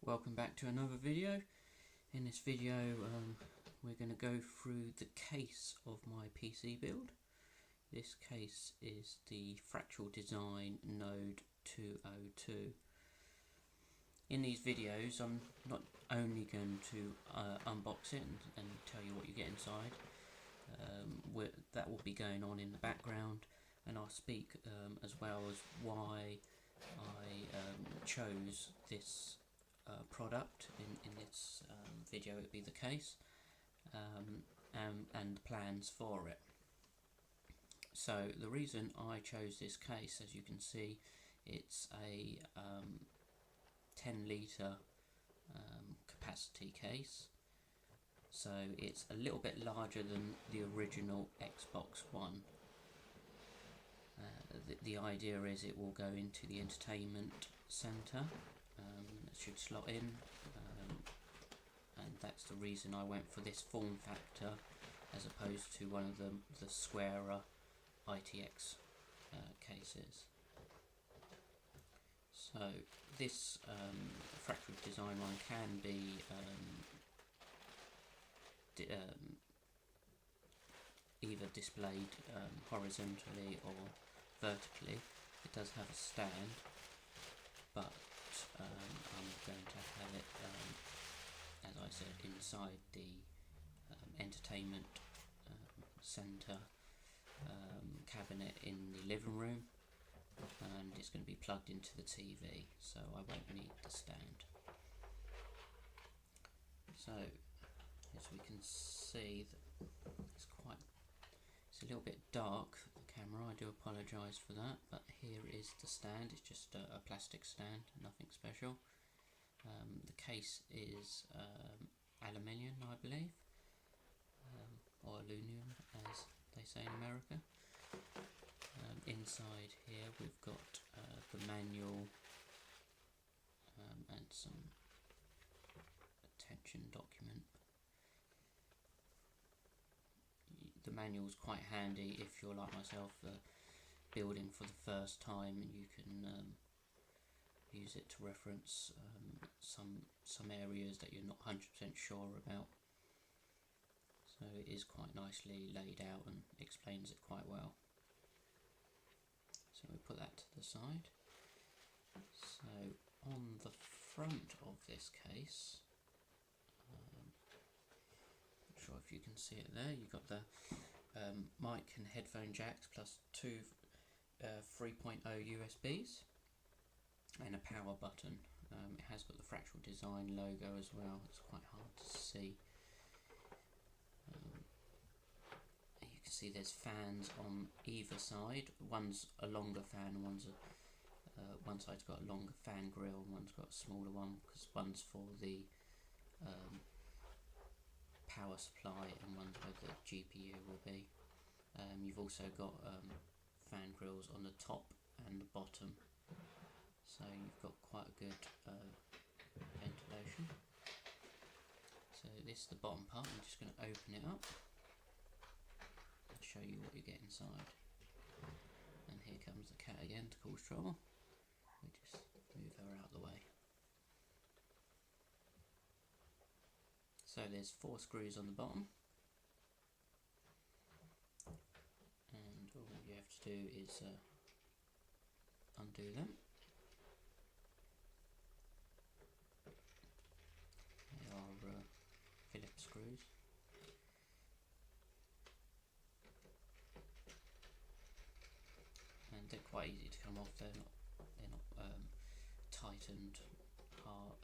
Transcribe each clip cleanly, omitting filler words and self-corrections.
Welcome back to another video. In this video we're going to go through the case of my PC build. This case is the Fractal Design Node 202. In these videos I'm not only going to unbox it and tell you what you get inside, that will be going on in the background, and I'll speak as well as why I chose this product in this video. It'd be the case and plans for it. So the reason I chose this case, as you can see, it's a 10 litre capacity case, so it's a little bit larger than the original Xbox One. The idea is it will go into the entertainment centre. It should slot in, and that's the reason I went for this form factor as opposed to one of the squarer ITX cases. So this Fractal Design one can be either displayed horizontally or vertically. It does have a stand, but I'm going to have it, as I said, inside the entertainment centre cabinet in the living room, and it's going to be plugged into the TV, so I won't need the stand. So as we can see, it's a little bit dark, the camera, I do apologise for that, but here is the stand. It's just a plastic stand, nothing special. The case is aluminium, I believe, or aluminium as they say in America. Inside here we've got the manual and some attention document. The manual is quite handy if you're like myself, building for the first time, and you can use it to reference some areas that you're not 100% sure about. So it is quite nicely laid out and explains it quite well. So we put that to the side. So on the front of this case, not sure if you can see it there, you've got the mic and headphone jacks plus two 3.0 USBs and a power button. It has got the Fractal Design logo as well. It's quite hard to see. You can see there's fans on either side. One's a longer fan, and one side's got a longer fan grill, and one's got a smaller one, because one's for the power supply and one's where the GPU will be. You've also got fan grills on the top and the bottom, so you've got quite a good ventilation. So this is the bottom part. I'm just going to open it up and show you what you get inside. And here comes the cat again to cause trouble. We just move her out of the way. So there's 4 screws on the bottom, and all you have to do is undo them. They are Phillips screws. And they're quite easy to come off. They're not tightened hard,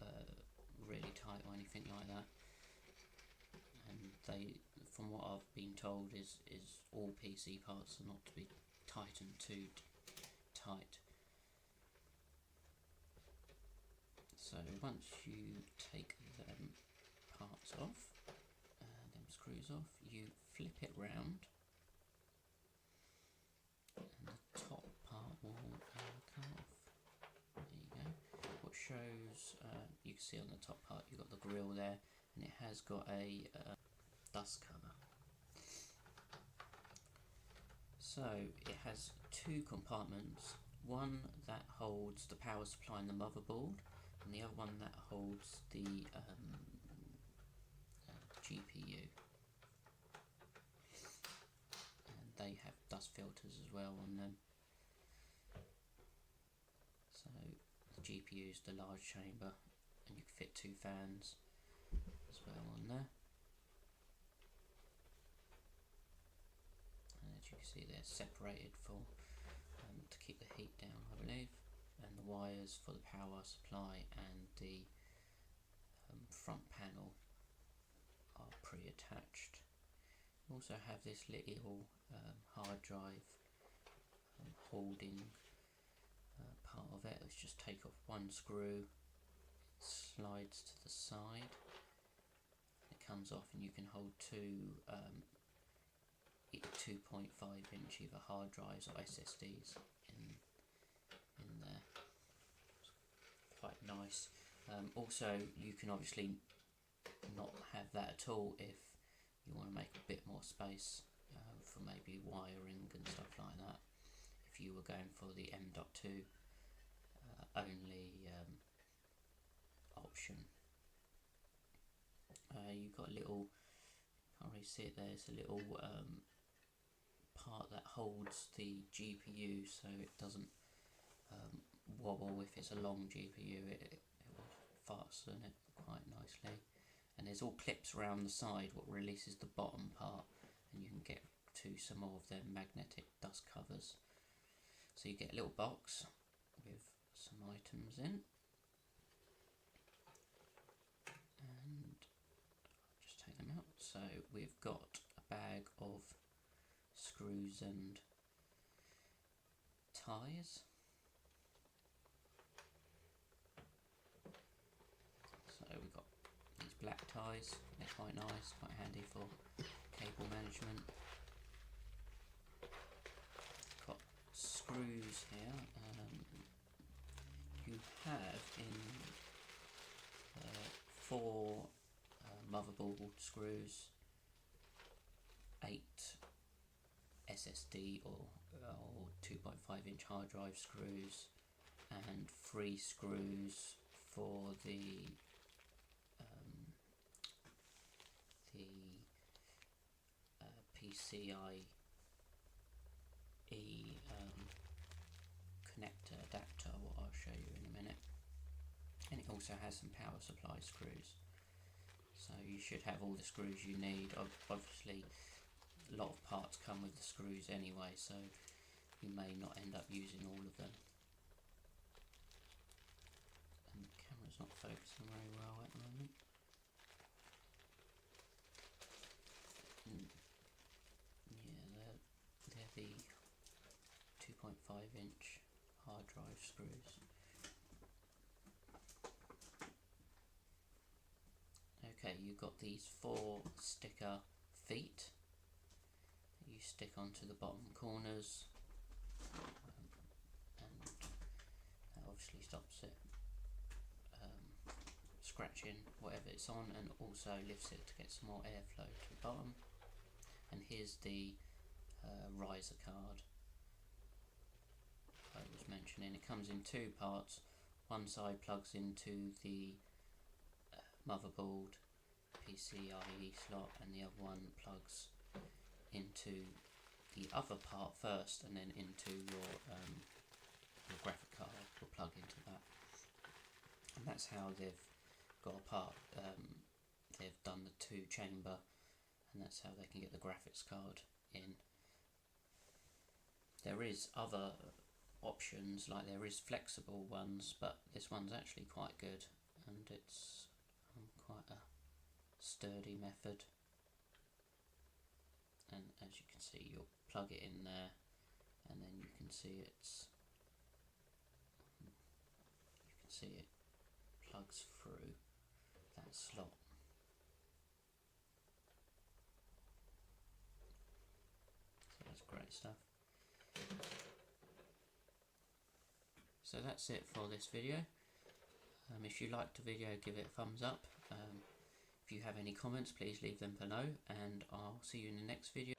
really tight or anything like that. And they, from what I've been told, is all PC parts are not to be tightened too tight. So once you take them parts off, them screws off, you flip it round, and the top part will come off. There you go. What shows, you can see on the top part you've got the grill there, and it has got a dust cover. So it has 2 compartments, one that holds the power supply and the motherboard, and the other one that holds the GPU, and they have dust filters as well on them. So the GPU is the large chamber, and you can fit 2 fans as well on there. And as you can see, they're separated for to keep the heat down, I believe. And the wires for the power supply and the front panel are pre-attached. You also have this little hard drive holding part of it. Let's just take off one screw, it slides to the side, it comes off, and you can hold 2.5-inch either hard drives or SSDs in there. It's quite nice. Also, you can obviously not have that at all if you want to make a bit more space for maybe wiring and stuff like that. If you were going for the M.2 only option. You've got a little, can't really see it there, it's a little part that holds the GPU so it doesn't wobble. If it's a long GPU, it will fasten it quite nicely. And there's all clips around the side what releases the bottom part, and you can get to some more of their magnetic dust covers. So you get a little box with some items in, and I'll just take them out. So we've got a bag of screws and ties. So we've got these black ties, they're quite nice, quite handy for cable management. Got screws here. You have in 4 motherboard screws, 8 SSD or 2.5-inch hard drive screws, and 3 screws for the PCIe connector adapter, what I'll show you in a minute. And it also has some power supply screws. So you should have all the screws you need. Obviously, a lot of parts come with the screws anyway, so you may not end up using all of them. And the camera's not focusing very well at the moment. Yeah, they're the 2.5-inch hard drive screws. Okay, you've got these 4 sticker feet that you stick onto the bottom corners, and that obviously stops it scratching whatever it's on, and also lifts it to get some more airflow to the bottom. And here's the riser card I was mentioning. It comes in 2 parts. One side plugs into the motherboard PCIe slot, and the other one plugs into the other part first, and then into your graphic card will plug into that. And that's how they've got a part. They've done the 2 chamber, and that's how they can get the graphics card in. There is other options, like there is flexible ones, but this one's actually quite good, and it's quite a sturdy method. And as you can see, you'll plug it in there, and then you can see it plugs through that slot. So that's great stuff. So that's it for this video. If you liked the video, give it a thumbs up. If you have any comments, please leave them below, and I'll see you in the next video.